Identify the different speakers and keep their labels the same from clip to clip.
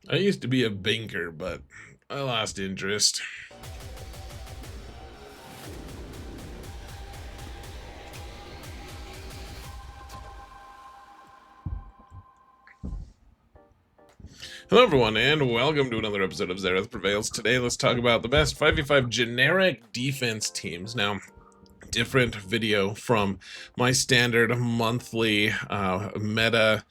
Speaker 1: I used to be a banker, but I lost interest. Hello everyone, and welcome to another episode of Zareth Prevails. Today, let's talk about the best 5v5 generic defense teams. Now, different video from my standard monthly meta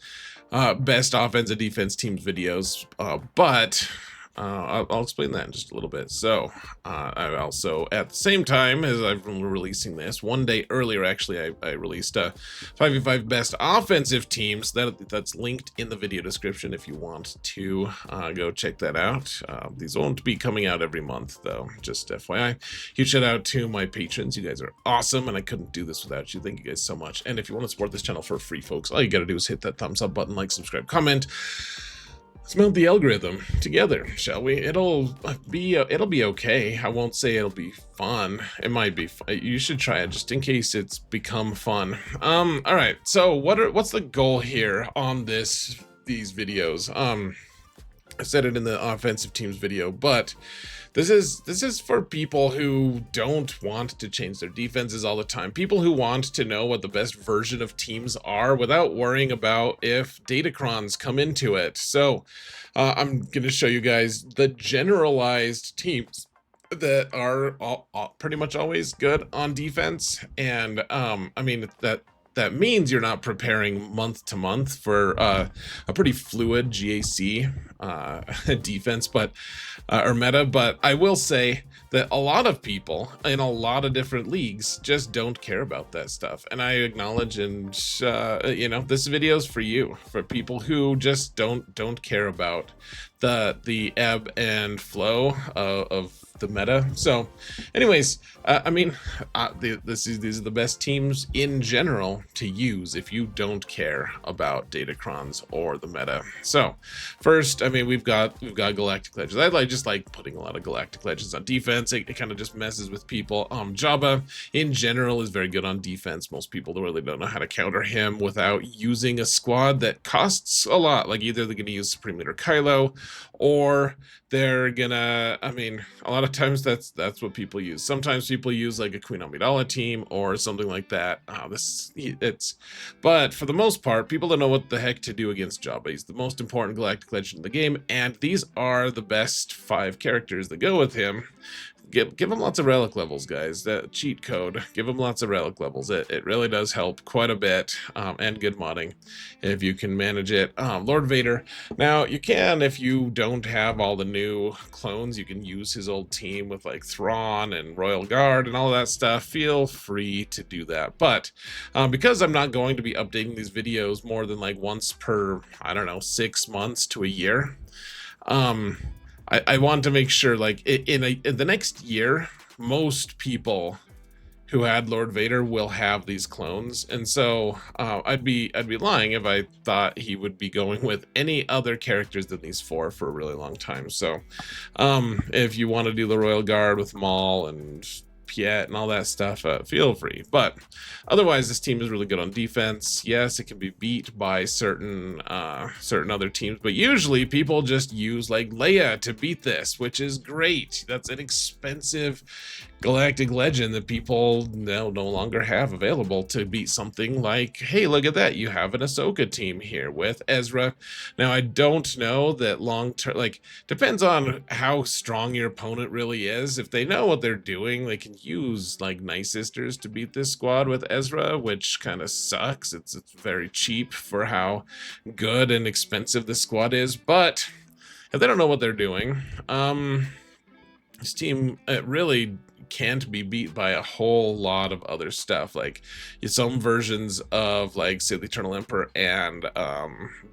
Speaker 1: best offense and defense teams videos, but I'll explain that in just a little bit. So I also, at the same time as I'm releasing this, one day earlier actually, I released a 5v5 best offensive teams. That's linked in the video description if you want to go check that out. These won't be coming out every month though, just FYI. Huge shout out to my patrons. You guys are awesome, and I couldn't do this without you. Thank you guys so much. And if you want to support this channel for free, folks, all you gotta do is hit that thumbs up button, like, subscribe, comment. Let's mount the algorithm together, shall we? It'll be okay. I won't say it'll be fun. It might be fun. You should try it just in case it's become fun. All right. So what's the goal here on these videos? I said it in the offensive teams video, but this is for people who don't want to change their defenses all the time. People who want to know what the best version of teams are without worrying about if Datacrons come into it. So I'm going to show you guys the generalized teams that are pretty much always good on defense. And I mean, that means you're not preparing month to month for a pretty fluid GAC defense, but or meta. But I will say that a lot of people in a lot of different leagues just don't care about that stuff, and I acknowledge, and this video is for you, for people who just don't care about the ebb and flow of the meta. So anyways, I mean, these are the best teams in general to use if you don't care about Datacrons or the meta. So first, I mean, we've got Galactic Legends. I just like putting a lot of Galactic Legends on defense. It kind of just messes with people. Jabba in general is very good on defense. Most people really don't know how to counter him without using a squad that costs a lot. Like either they're going to use Supreme Leader Kylo, or they're gonna, I mean, a lot of times that's what people use. Sometimes people use like a Queen Amidala team or something like that. But for the most part, people don't know what the heck to do against Jabba. He's the most important Galactic Legend in the game, and these are the best 5 characters that go with him. Give them lots of relic levels, guys. That cheat code, give them lots of relic levels. It really does help quite a bit, and good modding if you can manage it. Lord Vader. Now, you can, if you don't have all the new clones, you can use his old team with like Thrawn and Royal Guard and all that stuff. Feel free to do that. But because I'm not going to be updating these videos more than like once per, I don't know, 6 months to a year, I want to make sure, like, in the next year, most people who had Lord Vader will have these clones, and so I'd be lying if I thought he would be going with any other characters than these 4 for a really long time. So if you want to do the Royal Guard with Maul and Piet and all that stuff, feel free. But otherwise, this team is really good on defense. Yes, it can be beat by certain other teams, but usually people just use like Leia to beat this, which is great. That's an expensive Galactic Legend that people no longer have available to beat something like, hey, look at that, you have an Ahsoka team here with Ezra. Now, I don't know that long term, like, depends on how strong your opponent really is. If they know what they're doing, they can use like Night Sisters to beat this squad with Ezra, which kind of sucks. It's very cheap for how good and expensive this squad is. But if they don't know what they're doing, this team, it really can't be beat by a whole lot of other stuff. Like some versions of, like, say, the Eternal Emperor and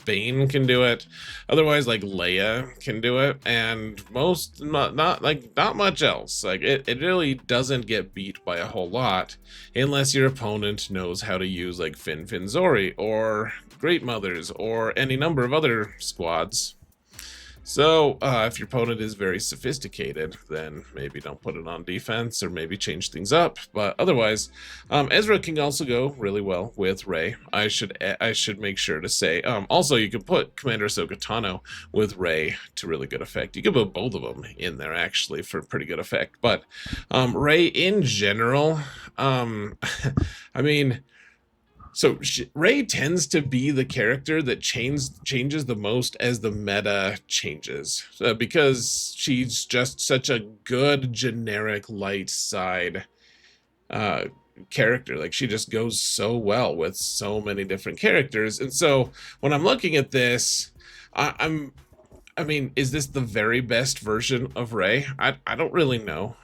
Speaker 1: Bane can do it. Otherwise, like, Leia can do it, and not much else. Like it really doesn't get beat by a whole lot unless your opponent knows how to use like Fin Zori or Great Mothers or any number of other squads So if your opponent is very sophisticated, then maybe don't put it on defense, or maybe change things up. But otherwise, Ezra can also go really well with Rey. I should make sure to say. Also, you can put Commander Ahsoka Tano with Rey to really good effect. You can put both of them in there actually for pretty good effect. But Rey in general, I mean. So Rey tends to be the character that changes the most as the meta changes, because she's just such a good generic light side uh, character. Like, she just goes so well with so many different characters. And so when I'm looking at this, I mean, is this the very best version of Rey? I don't really know.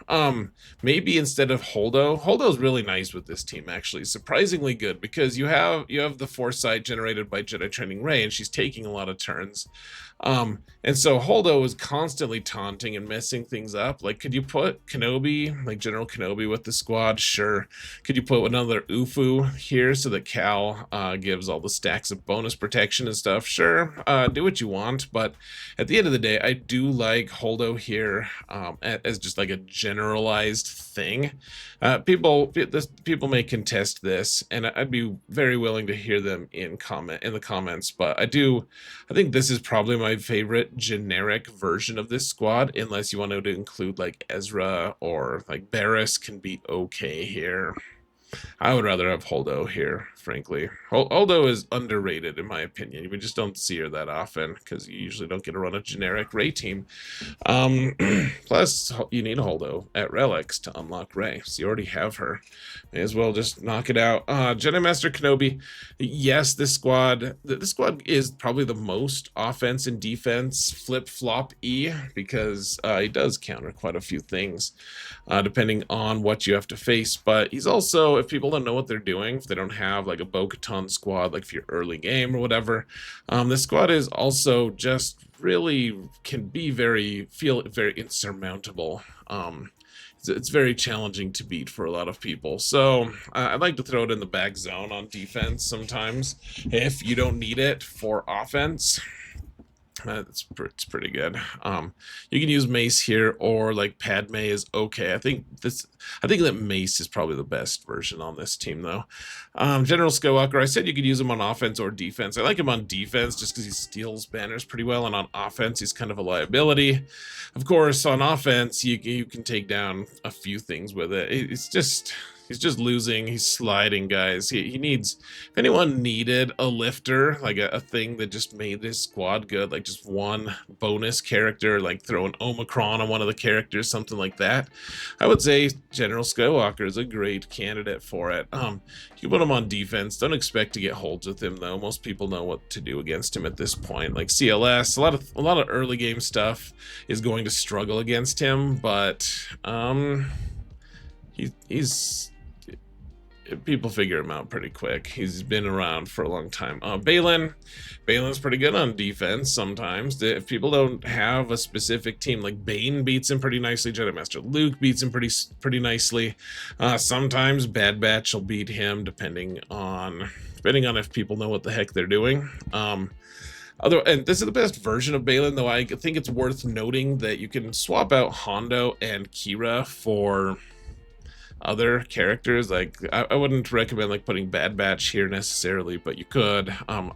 Speaker 1: Maybe instead of Holdo's really nice with this team, actually. Surprisingly good, because you have the foresight generated by Jedi training Rey, and she's taking a lot of turns. And so Holdo is constantly taunting and messing things up. Like, could you put Kenobi, like General Kenobi with the squad? Sure. Could you put another Ufu here so that Cal gives all the stacks of bonus protection and stuff? Sure. Do what you want, but at the end of the day, I do like Holdo here as just like a generalized thing. People may contest this, and I'd be very willing to hear them in the comments. But I think this is probably my favorite generic version of this squad, unless you want to include like Ezra or like Barriss can be okay here. I would rather have Holdo here, frankly. Holdo is underrated, in my opinion. We just don't see her that often, because you usually don't get to run a generic Rey team. Plus, you need Holdo at Relics to unlock Rey, so you already have her. May as well just knock it out. Jedi Master Kenobi. Yes, this squad is probably the most offense and defense flip-flop-y, because he does counter quite a few things, depending on what you have to face. But he's also, if people don't know what they're doing, if they don't have like a Bo-Katan squad, like if you're early game or whatever, this squad is also just really feel very insurmountable. It's very challenging to beat for a lot of people. So I'd like to throw it in the back zone on defense sometimes if you don't need it for offense. It's pretty good. You can use Mace here, or like Padme is okay. I think that Mace is probably the best version on this team, though. General Skywalker, I said you could use him on offense or defense. I like him on defense just because he steals banners pretty well, and on offense he's kind of a liability. Of course, on offense you can take down a few things with it. He's just losing. He's sliding, guys. He needs, if anyone needed a lifter, like a thing that just made this squad good, like just one bonus character, like throw an Omicron on one of the characters, something like that, I would say General Skywalker is a great candidate for it. You can put him on defense. Don't expect to get holds with him, though. Most people know what to do against him at this point. Like CLS, a lot of early game stuff is going to struggle against him, but he's people figure him out pretty quick. He's been around for a long time. Balin's pretty good on defense sometimes. If people don't have a specific team, like Bane beats him pretty nicely. Jedi Master Luke beats him pretty nicely. Sometimes Bad Batch will beat him, depending on if people know what the heck they're doing. And this is the best version of Balin, though I think it's worth noting that you can swap out Hondo and Kira for other characters. Like, I wouldn't recommend like putting Bad Batch here necessarily, but you could. I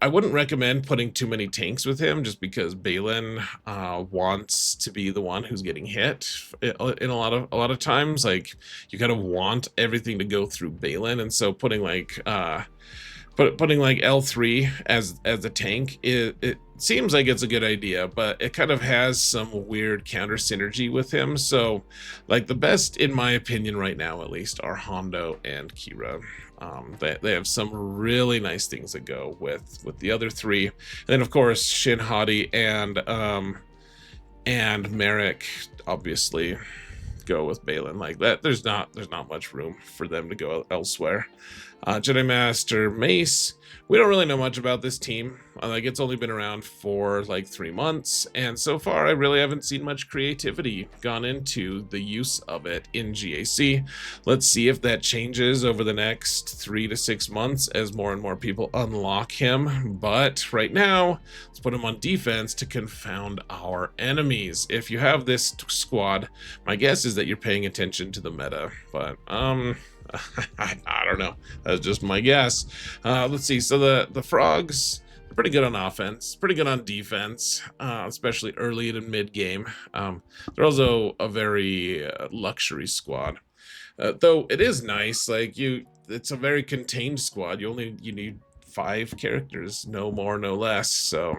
Speaker 1: wouldn't recommend putting too many tanks with him, just because Balin wants to be the one who's getting hit in a lot of times. Like, you kind of want everything to go through Balin, and so putting like L3 as a tank, it seems like it's a good idea, but it kind of has some weird counter synergy with him. So, like, the best, in my opinion, right now at least, are Hondo and Kira. They have some really nice things that go with the other three. And then, of course, Shin Hati and Merrick obviously go with Balin. Like that, there's not much room for them to go elsewhere. Jedi Master Mace. We don't really know much about this team. Like, it's only been around for like 3 months, and so far I really haven't seen much creativity gone into the use of it in GAC. Let's see if that changes over the next 3 to 6 months as more and more people unlock him. But right now, let's put him on defense to confound our enemies. If you have this squad, my guess is that you're paying attention to the meta, but I don't know. That's just my guess. Let's see. So the frogs are pretty good on offense, pretty good on defense, especially early and mid game. They're also a very luxury squad. Though it is nice, like it's a very contained squad. You need 5 characters, no more, no less. So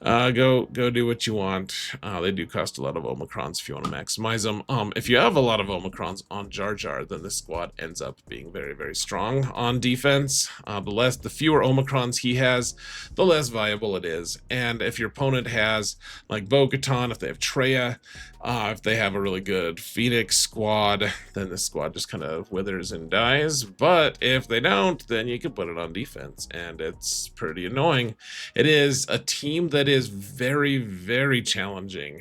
Speaker 1: go do what you want. They do cost a lot of Omicrons if you want to maximize them. If you have a lot of Omicrons on Jar Jar, then this squad ends up being very, very strong on defense. The fewer Omicrons he has, the less viable it is. And if your opponent has like Bo-Katan, if they have Treya, if they have a really good Phoenix squad, then the squad just kind of withers and dies. But if they don't, then you can put it on defense, and it's pretty annoying. It is a team that is very, very challenging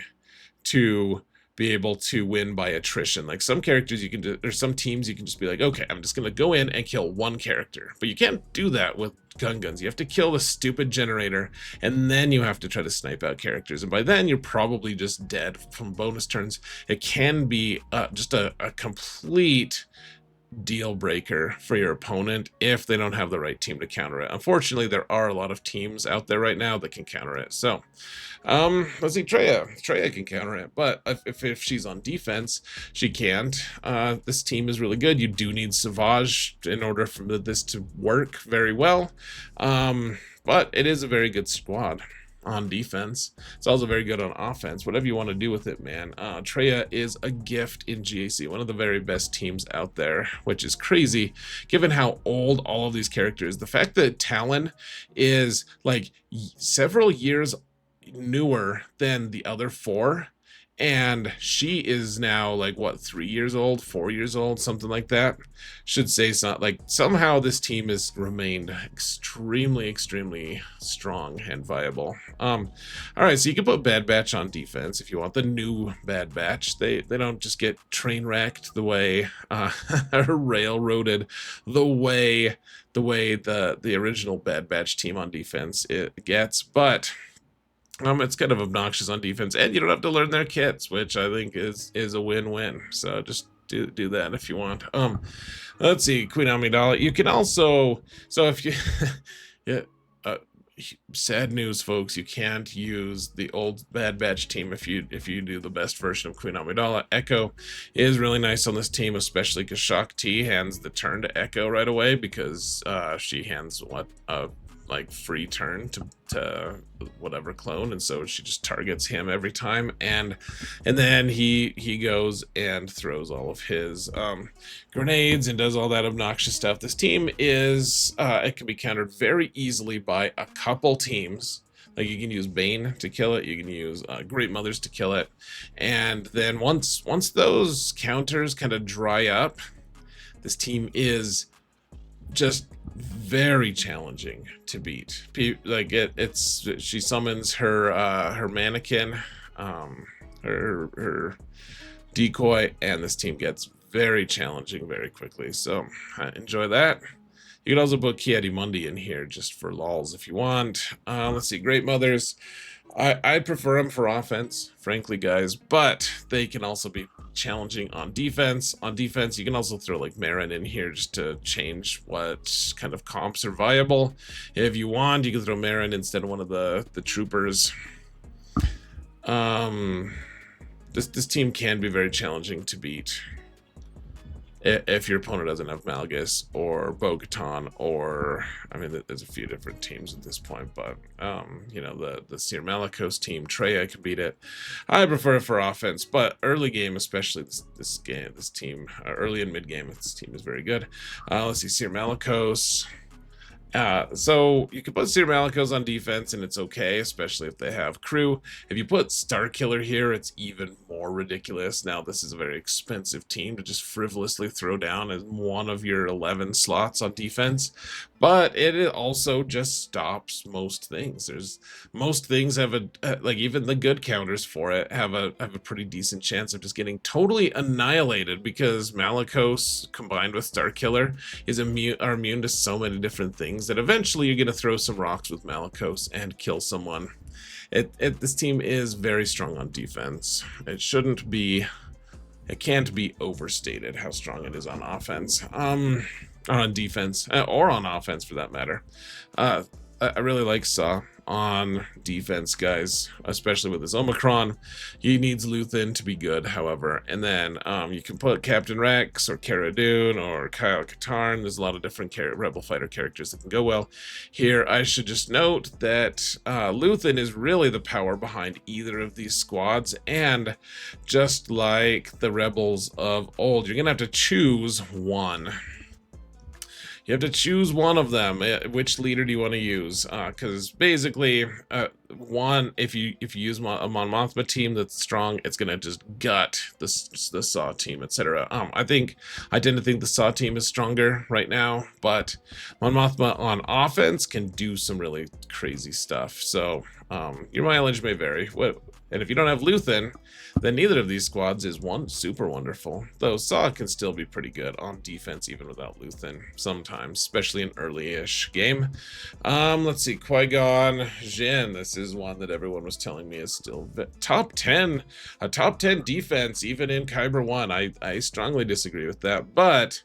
Speaker 1: to be able to win by attrition. Like, some characters you can do, or some teams you can just be like, okay, I'm just gonna go in and kill one character. But you can't do that with guns. You have to kill the stupid generator, and then you have to try to snipe out characters. And by then you're probably just dead from bonus turns. It can be just a complete deal breaker for your opponent if they don't have the right team to counter it. Unfortunately, there are a lot of teams out there right now that can counter it. So let's see. Treya can counter it, but if she's on defense, she can't. This team is really good. You do need Savage in order for this to work very well, but it is a very good squad on defense. It's also very good on offense. Whatever you want to do with it, man. Treya is a gift in GAC, one of the very best teams out there, which is crazy given how old all of these characters. The fact that Talon is like several years newer than the other 4, and she is now like what, 3 years old, 4 years old, something like that. Should say it's not like somehow this team has remained extremely strong and viable. All right, so you can put Bad Batch on defense if you want the new Bad Batch. They don't just get train wrecked the way railroaded the way the original Bad Batch team on defense it gets, but it's kind of obnoxious on defense, and you don't have to learn their kits, which I think is a win-win. So just do that if you want. Let's see, Queen Amidala. You can also, so if you yeah, sad news, folks, you can't use the old Bad Batch team if you do the best version of Queen Amidala. Echo is really nice on this team, especially because Shaak Ti hands the turn to Echo right away, because she hands like free turn to whatever clone, and so she just targets him every time, and then he goes and throws all of his grenades and does all that obnoxious stuff. This team is it can be countered very easily by a couple teams. Like, you can use Bane to kill it, you can use Great Mothers to kill it, and then once those counters kind of dry up, this team is just very challenging to beat. Like, she summons her mannequin, her decoy, and this team gets very challenging very quickly. So enjoy that. You can also put Ki-Adi-Mundi in here just for lols if you want. Let's see, Great Mothers. I prefer them for offense, frankly, guys, but they can also be challenging on defense. On defense, you can also throw like Marin in here just to change what kind of comps are viable. If you want, you can throw Marin instead of one of the troopers. This team can be very challenging to beat if your opponent doesn't have Malgus or Bo-Katan, or, I mean, there's a few different teams at this point, but you know, the Seer Malicos team, Treya can beat it. I prefer it for offense, but early game, especially this team, early and mid game, this team is very good. Let's see, Seer Malicos. So you can put Seer Malicos on defense and it's okay, especially if they have crew. If you put Starkiller here, it's even more ridiculous. Now, this is a very expensive team to just frivolously throw down as one of your 11 slots on defense, but it also just stops most things. Most things have like even the good counters for it have a pretty decent chance of just getting totally annihilated because Malicos combined with Starkiller are immune to so many different things that eventually you're going to throw some rocks with Malicos and kill someone. This team is very strong on defense. It can't be overstated how strong it is on offense. On defense, or on offense for that matter. I really like Saw on defense, guys, especially with his Omicron. He needs Luthen to be good, however. And then you can put Captain Rex or Cara Dune or Kyle Katarn. There's a lot of different Rebel fighter characters that can go well. Here, I should just note that Luthen is really the power behind either of these squads. And just like the Rebels of old, you're going to have to choose one. You have to choose one of them. Which leader do you want to use? Because basically, one, if you use a Mon Mothma team that's strong, it's gonna just gut the Saw team, etc. I tend to think the Saw team is stronger right now, but Mon Mothma on offense can do some really crazy stuff. So your mileage may vary. And if you don't have Luthen, then neither of these squads is super wonderful. Though Saw can still be pretty good on defense even without Luthen sometimes, especially in early-ish game. Let's see, Qui-Gon Jinn. This is one that everyone was telling me is still top 10. A top 10 defense even in Kyber 1. I strongly disagree with that, but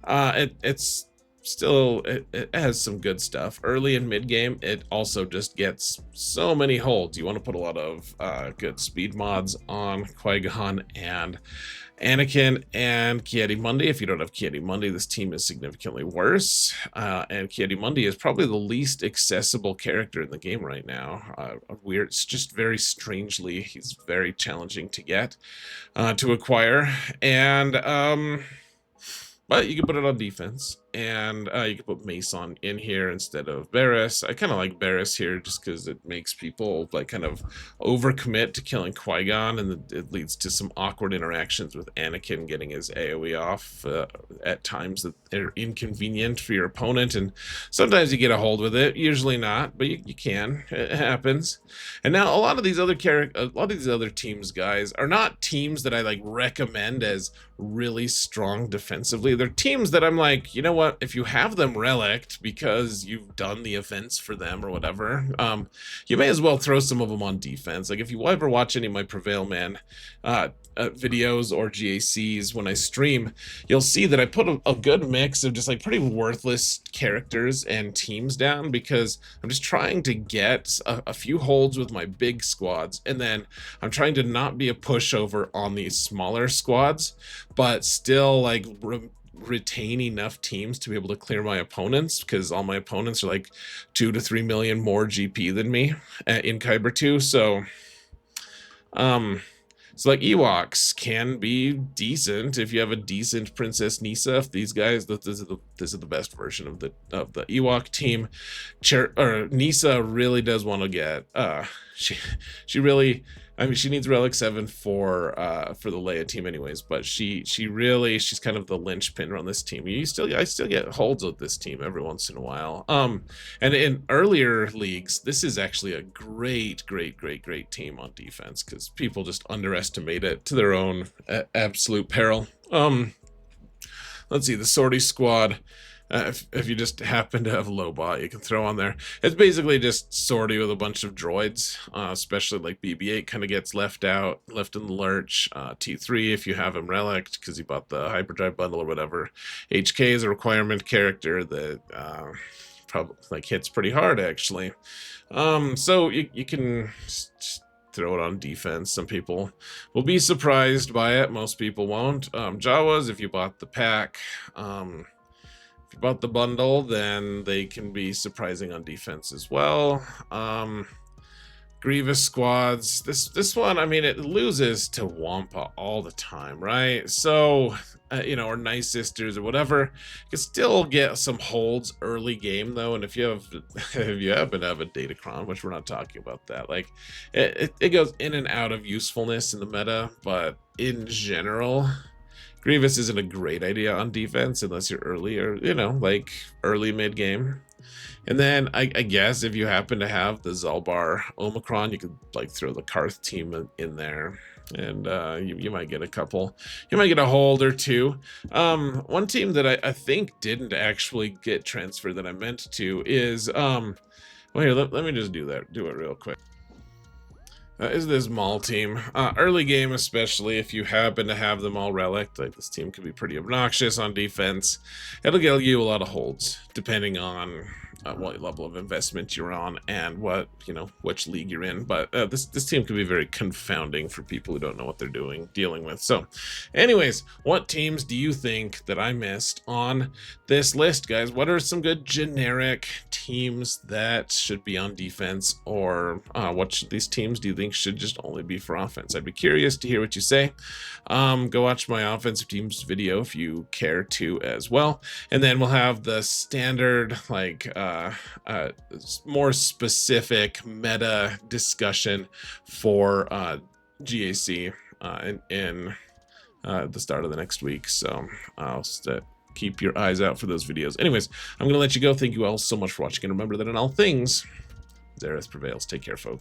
Speaker 1: it's still, it has some good stuff. Early and mid game, it also just gets so many holds. You want to put a lot of good speed mods on Qui-Gon and Anakin and Ki-Adi-Mundi. If you don't have Ki-Adi-Mundi, this team is significantly worse. And Ki-Adi-Mundi is probably the least accessible character in the game right now. It's just very strangely, he's very challenging to get, to acquire. And but you can put it on defense, and you can put Mace on in here instead of Barriss. I kind of like Barriss here just because it makes people like kind of overcommit to killing Qui-Gon, and it leads to some awkward interactions with Anakin getting his AoE off at times that are inconvenient for your opponent, and sometimes you get a hold with it, usually not, but you can. It happens. And now a lot of these other teams, guys, are not teams that I like recommend as really strong defensively. They're teams that I'm like, you know what, if you have them relict because you've done the events for them or whatever, you may as well throw some of them on defense. Like if you ever watch any of my Prevail Man videos or GACs when I stream, you'll see that I put a good mix of just like pretty worthless characters and teams down because I'm just trying to get a few holds with my big squads, and then I'm trying to not be a pushover on these smaller squads, but still like retain enough teams to be able to clear my opponents, because all my opponents are like 2 to 3 million more GP than me in Kyber 2. So like Ewoks can be decent if you have a decent Princess Nisa. If these guys, this is the best version of the Ewok team. Nisa really does want to get she really, I mean, she needs Relic 7 for the Leia team anyways, but she's kind of the linchpin on this team. I still get holds with this team every once in a while. And in earlier leagues, this is actually a great team on defense because people just underestimate it to their own absolute peril. Let's see, the Sortie squad. If you just happen to have Lobot, you can throw on there. It's basically just Sortie with a bunch of droids, especially like BB-8 kind of gets left in the lurch. T3 if you have him relict because you bought the hyperdrive bundle or whatever. HK is a requirement character that probably like hits pretty hard actually. So you can throw it on defense. Some people will be surprised by it. Most people won't. Jawas, if you bought the pack, if you bought the bundle, then they can be surprising on defense as well. Grievous squads. This one, I mean, it loses to Wampa all the time, right? So, you know, or Nice Sisters or whatever, you can still get some holds early game though. And if you have, if you happen to have a Datacron, which we're not talking about that, like it goes in and out of usefulness in the meta, but in general, Grievous isn't a great idea on defense unless you're early or, you know, like early mid game. And then I guess if you happen to have the Zalbar Omicron, you could like throw the Karth team in there, and you might get a couple. You might get a hold or two. One team that I think didn't actually get transferred that I meant to is well, here, let me just do it real quick. Is this Maul team. Early game, especially if you happen to have them all relic, like this team can be pretty obnoxious on defense. It'll get you a lot of holds, depending on what level of investment you're on and what, you know, which league you're in. But this team can be very confounding for people who don't know what they're dealing with. So anyways, what teams do you think that I missed on this list, guys? What are some good generic teams that should be on defense, or these teams do you think should just only be for offense? I'd be curious to hear what you say. Go watch my offensive teams video if you care to as well, and then we'll have the standard like more specific meta discussion for GAC in the start of the next week. So I'll keep your eyes out for those videos. Anyways, I'm gonna let you go. Thank you all so much for watching, and remember that in all things, Zareth prevails. Take care, folks.